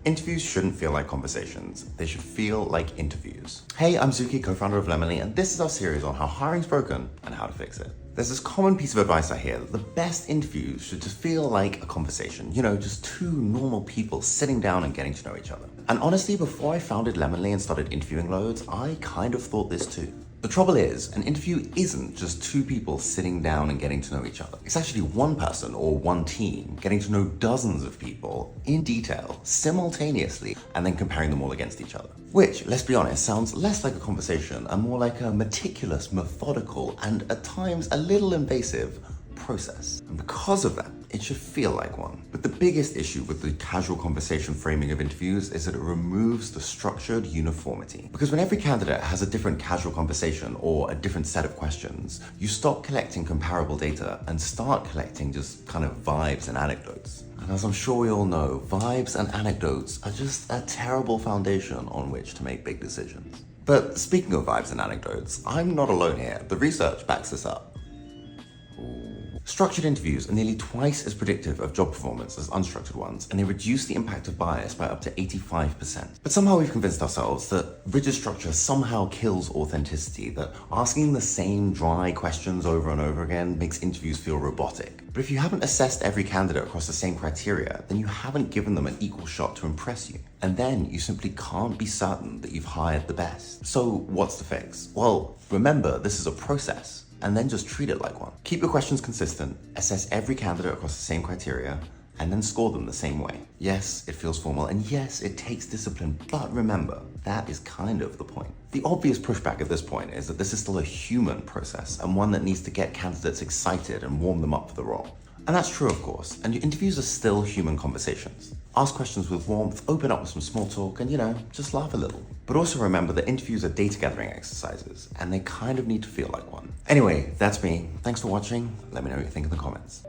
Interviews shouldn't feel like conversations. They should feel like interviews. Hey, I'm Zuki, co-founder of Lemony, and this is our series on how hiring's broken and how to fix it. There's this common piece of advice I hear that the best interviews should just feel like a conversation. You know, just two normal people sitting down and getting to know each other. And honestly, before I founded Lemony and started interviewing loads, I kind of thought this too. The trouble is, an interview isn't just two people sitting down and getting to know each other. It's actually one person or one team getting to know dozens of people in detail, simultaneously, and then comparing them all against each other. Which, let's be honest, sounds less like a conversation and more like a meticulous, methodical, and at times a little invasive process. And because of that, it should feel like one. But the biggest issue with the casual conversation framing of interviews is that it removes the structured uniformity. Because when every candidate has a different casual conversation or a different set of questions, you stop collecting comparable data and start collecting just kind of vibes and anecdotes. And as I'm sure we all know, vibes and anecdotes are just a terrible foundation on which to make big decisions. But speaking of vibes and anecdotes, I'm not alone here. The research backs this up. Structured interviews are nearly twice as predictive of job performance as unstructured ones, and they reduce the impact of bias by up to 85%. But somehow we've convinced ourselves that rigid structure somehow kills authenticity, that asking the same dry questions over and over again makes interviews feel robotic. But if you haven't assessed every candidate across the same criteria, then you haven't given them an equal shot to impress you. And then you simply can't be certain that you've hired the best. So what's the fix? Well, remember, this is a process. And then just treat it like one. Keep your questions consistent, assess every candidate across the same criteria, and then score them the same way. Yes, it feels formal, and yes, it takes discipline, but remember, that is kind of the point. The obvious pushback at this point is that this is still a human process, and one that needs to get candidates excited and warm them up for the role. And that's true, of course, and your interviews are still human conversations. Ask questions with warmth, open up with some small talk, and just laugh a little. But also remember that interviews are data gathering exercises, and they kind of need to feel like one. Anyway, that's me. Thanks for watching. Let me know what you think in the comments.